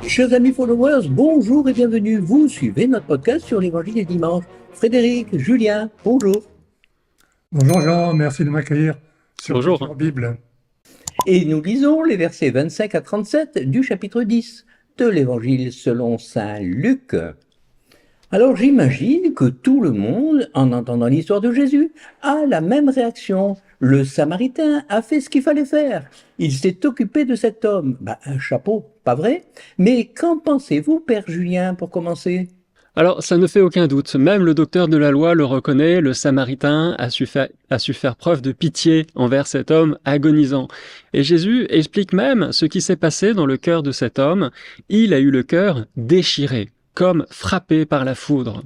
Chers amis followers, bonjour et bienvenue. Vous suivez notre podcast sur l'Évangile des dimanches. Frédéric, Julien, bonjour. Bonjour Jean, merci de m'accueillir sur Bonjour. Culture Bible. Et nous lisons les versets 25 à 37 du chapitre 10 de l'Évangile selon saint Luc. Alors j'imagine que tout le monde, en entendant l'histoire de Jésus, a la même réaction. Le Samaritain a fait ce qu'il fallait faire. Il s'est occupé de cet homme. Un chapeau, pas vrai? Mais qu'en pensez-vous, Père Julien, pour commencer? Alors, ça ne fait aucun doute, même le docteur de la loi le reconnaît, le Samaritain a su faire preuve de pitié envers cet homme agonisant. Et Jésus explique même ce qui s'est passé dans le cœur de cet homme. Il a eu le cœur déchiré, comme frappé par la foudre.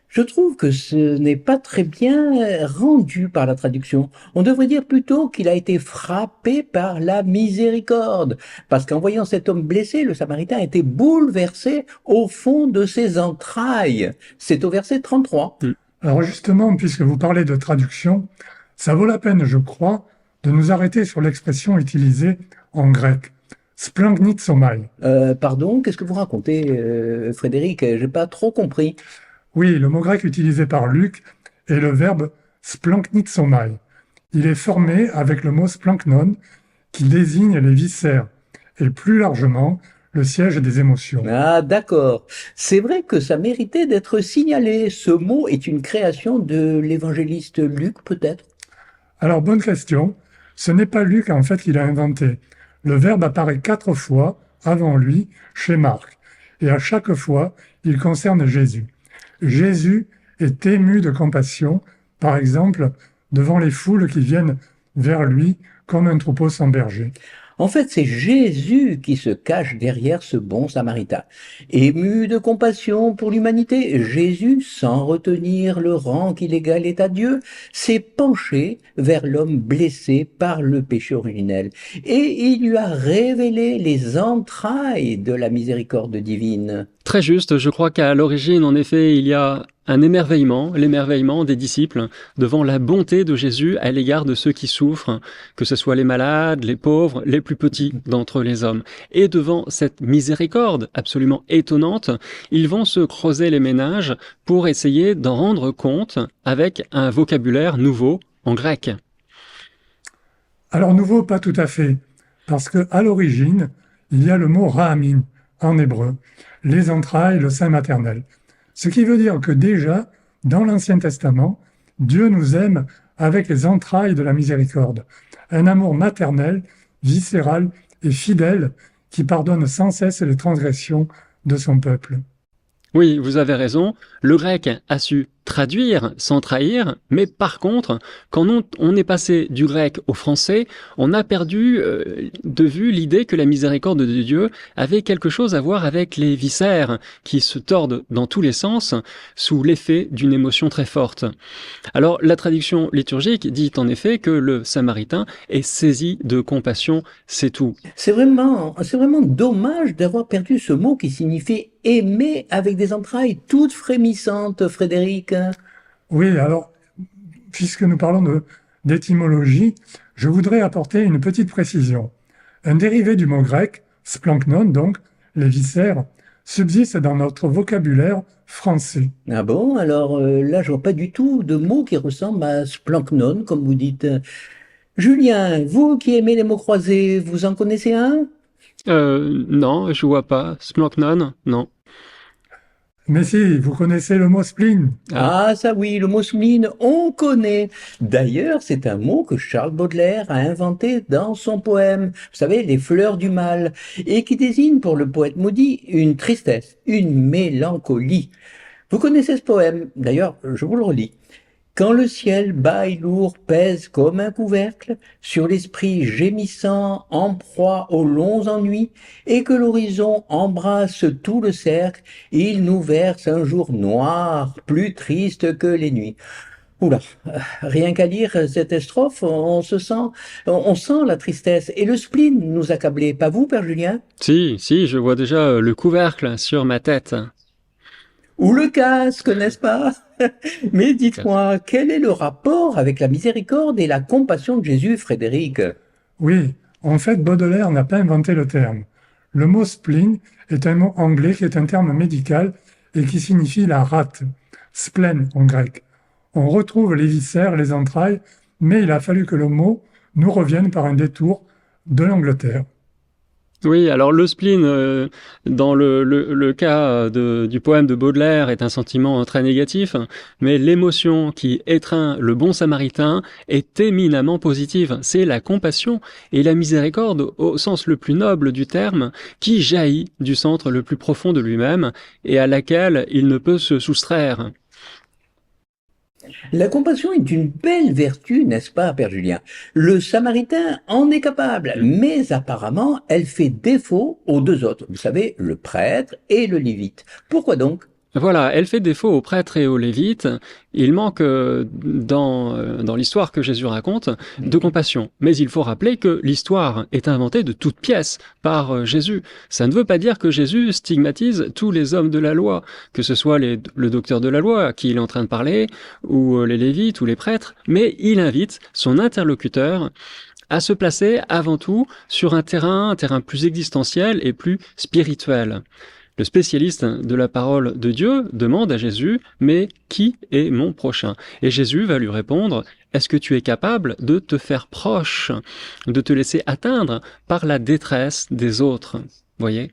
Je trouve que ce n'est pas très bien rendu par la traduction. On devrait dire plutôt qu'il a été frappé par la miséricorde. Parce qu'en voyant cet homme blessé, le Samaritain a été bouleversé au fond de ses entrailles. C'est au verset 33. Alors justement, puisque vous parlez de traduction, ça vaut la peine, je crois, de nous arrêter sur l'expression utilisée en grec. Splanchnizomai. Pardon, qu'est-ce que vous racontez, Frédéric? J'ai pas trop compris. Oui, le mot grec utilisé par Luc est le verbe splanchnizomai. Il est formé avec le mot splanknon qui désigne les viscères et plus largement le siège des émotions. Ah, d'accord. C'est vrai que ça méritait d'être signalé. Ce mot est une création de l'évangéliste Luc, peut-être? Alors, bonne question. Ce n'est pas Luc en fait qui l'a inventé. Le verbe apparaît 4 fois avant lui chez Marc. Et à chaque fois, il concerne Jésus. Jésus est ému de compassion, par exemple, devant les foules qui viennent vers lui comme un troupeau sans berger. En fait, c'est Jésus qui se cache derrière ce bon Samaritain. Ému de compassion pour l'humanité, Jésus, sans retenir le rang qu'il égalait à Dieu, s'est penché vers l'homme blessé par le péché originel. Et il lui a révélé les entrailles de la miséricorde divine. Très juste, je crois qu'à l'origine, en effet, il y a un émerveillement, l'émerveillement des disciples devant la bonté de Jésus à l'égard de ceux qui souffrent, que ce soit les malades, les pauvres, les plus petits d'entre les hommes. Et devant cette miséricorde absolument étonnante, ils vont se creuser les méninges pour essayer d'en rendre compte avec un vocabulaire nouveau en grec. Alors nouveau, pas tout à fait, parce que à l'origine, il y a le mot rahamim en hébreu, les entrailles, le sein maternel. Ce qui veut dire que déjà, dans l'Ancien Testament, Dieu nous aime avec les entrailles de la miséricorde, un amour maternel, viscéral et fidèle qui pardonne sans cesse les transgressions de son peuple. Oui, vous avez raison, le grec a su traduire sans trahir, mais par contre, quand on est passé du grec au français, on a perdu de vue l'idée que la miséricorde de Dieu avait quelque chose à voir avec les viscères qui se tordent dans tous les sens sous l'effet d'une émotion très forte. Alors, la traduction liturgique dit en effet que le Samaritain est saisi de compassion, c'est tout. C'est vraiment dommage d'avoir perdu ce mot qui signifie aimer avec des entrailles toutes frémissantes, Frédéric. Oui, alors, puisque nous parlons d'étymologie, je voudrais apporter une petite précision. Un dérivé du mot grec, splanknon, donc, les viscères, subsiste dans notre vocabulaire français. Ah bon, alors là, je vois pas du tout de mot qui ressemble à splanknon, comme vous dites. Julien, vous qui aimez les mots croisés, vous en connaissez un? Non, je vois pas. Splanknon, non. Mais si, vous connaissez le mot spleen. Ah, ça oui, le mot spleen, on connaît. D'ailleurs, c'est un mot que Charles Baudelaire a inventé dans son poème, vous savez, Les Fleurs du Mal, et qui désigne pour le poète maudit une tristesse, une mélancolie. Vous connaissez ce poème, d'ailleurs, je vous le relis. Quand le ciel bas et lourd pèse comme un couvercle sur l'esprit gémissant en proie aux longs ennuis, et que l'horizon embrasse tout le cercle, il nous verse un jour noir, plus triste que les nuits. Oula, rien qu'à lire cette strophe, on sent la tristesse et le spleen nous accabler. Pas vous, Père Julien? Si, je vois déjà le couvercle sur ma tête. Ou le casque, n'est-ce pas? Mais dites-moi, quel est le rapport avec la miséricorde et la compassion de Jésus, Frédéric? Oui, en fait, Baudelaire n'a pas inventé le terme. Le mot spleen est un mot anglais qui est un terme médical et qui signifie la rate, spleen en grec. On retrouve les viscères, les entrailles, mais il a fallu que le mot nous revienne par un détour de l'Angleterre. Oui, alors le spleen, dans le cas du poème de Baudelaire, est un sentiment très négatif, mais l'émotion qui étreint le bon samaritain est éminemment positive. C'est la compassion et la miséricorde au sens le plus noble du terme, qui jaillit du centre le plus profond de lui-même et à laquelle il ne peut se soustraire. La compassion est une belle vertu, n'est-ce pas, Père Julien? Le Samaritain en est capable, mais apparemment, elle fait défaut aux deux autres. Vous savez, le prêtre et le lévite. Pourquoi donc? Voilà, elle fait défaut aux prêtres et aux lévites. Il manque dans l'histoire que Jésus raconte de compassion. Mais il faut rappeler que l'histoire est inventée de toutes pièces par Jésus. Ça ne veut pas dire que Jésus stigmatise tous les hommes de la loi, que ce soit le docteur de la loi à qui il est en train de parler, ou les lévites ou les prêtres, mais il invite son interlocuteur à se placer avant tout sur un terrain plus existentiel et plus spirituel. Le spécialiste de la parole de Dieu demande à Jésus « Mais qui est mon prochain ?» Et Jésus va lui répondre « Est-ce que tu es capable de te faire proche, de te laisser atteindre par la détresse des autres ?» Voyez ?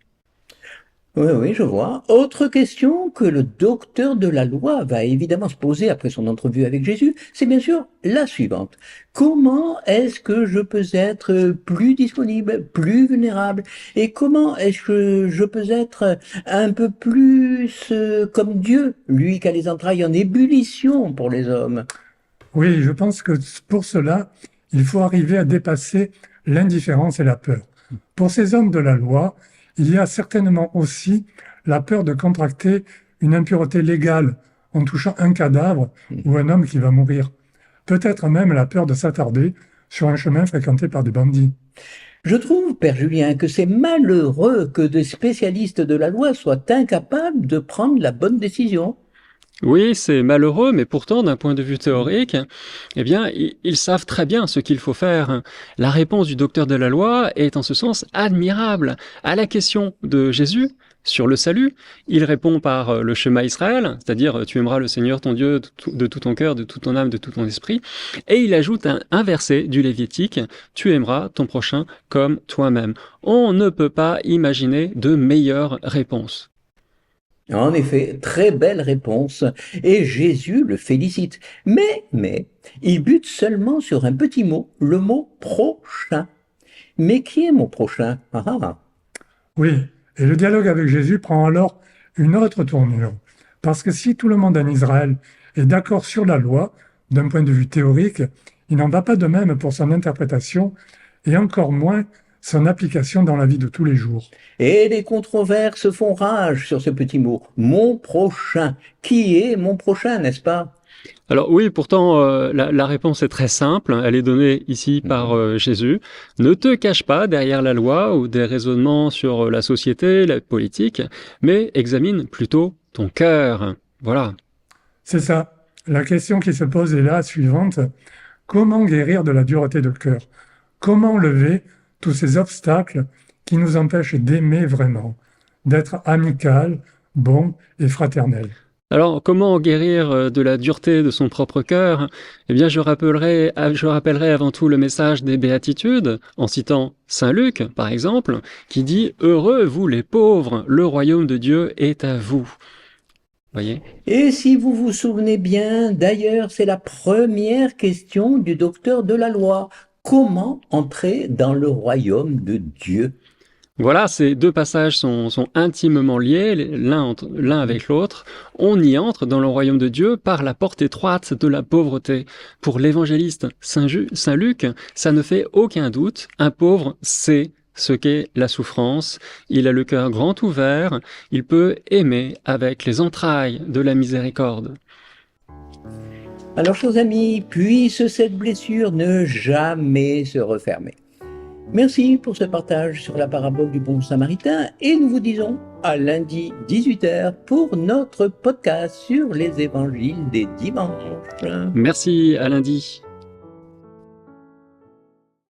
Oui, oui, je vois. Autre question que le docteur de la loi va évidemment se poser après son entrevue avec Jésus, c'est bien sûr la suivante. Comment est-ce que je peux être plus disponible, plus vulnérable? Et comment est-ce que je peux être un peu plus comme Dieu, lui qui a les entrailles en ébullition pour les hommes? Oui, je pense que pour cela, il faut arriver à dépasser l'indifférence et la peur. Pour ces hommes de la loi, il y a certainement aussi la peur de contracter une impureté légale en touchant un cadavre ou un homme qui va mourir. Peut-être même la peur de s'attarder sur un chemin fréquenté par des bandits. Je trouve, Père Julien, que c'est malheureux que des spécialistes de la loi soient incapables de prendre la bonne décision. Oui, c'est malheureux, mais pourtant, d'un point de vue théorique, eh bien, ils savent très bien ce qu'il faut faire. La réponse du docteur de la loi est en ce sens admirable. À la question de Jésus sur le salut, il répond par le schéma Israël, c'est-à-dire tu aimeras le Seigneur ton Dieu de tout ton cœur, de toute ton âme, de tout ton esprit, et il ajoute un verset du Lévitique, tu aimeras ton prochain comme toi-même. On ne peut pas imaginer de meilleure réponse. En effet, très belle réponse, et Jésus le félicite. Mais, il bute seulement sur un petit mot, le mot prochain. Mais qui est mon prochain? Oui, et le dialogue avec Jésus prend alors une autre tournure. Parce que si tout le monde en Israël est d'accord sur la loi, d'un point de vue théorique, il n'en va pas de même pour son interprétation, et encore moins son application dans la vie de tous les jours. Et les controverses font rage sur ce petit mot, mon prochain. Qui est mon prochain, n'est-ce pas? Alors oui, pourtant, la réponse est très simple, elle est donnée ici par Jésus. Ne te cache pas derrière la loi ou des raisonnements sur la société, la politique, mais examine plutôt ton cœur. Voilà. C'est ça. La question qui se pose est la suivante. Comment guérir de la dureté de cœur? Comment lever tous ces obstacles qui nous empêchent d'aimer vraiment, d'être amical, bon et fraternel? Alors, comment guérir de la dureté de son propre cœur? Eh bien, je rappellerai avant tout le message des Béatitudes, en citant Saint Luc, par exemple, qui dit « Heureux vous les pauvres, le royaume de Dieu est à vous ». Voyez? Et si vous vous souvenez bien, d'ailleurs, c'est la première question du docteur de la loi. Comment entrer dans le royaume de Dieu? Voilà, ces deux passages sont intimement liés, l'un avec l'autre. On y entre dans le royaume de Dieu par la porte étroite de la pauvreté. Pour l'évangéliste Saint Luc, ça ne fait aucun doute, un pauvre sait ce qu'est la souffrance, il a le cœur grand ouvert, il peut aimer avec les entrailles de la miséricorde. Alors, chers amis, puisse cette blessure ne jamais se refermer. Merci pour ce partage sur la parabole du bon samaritain et nous vous disons à lundi 18h pour notre podcast sur les évangiles des dimanches. Merci, à lundi.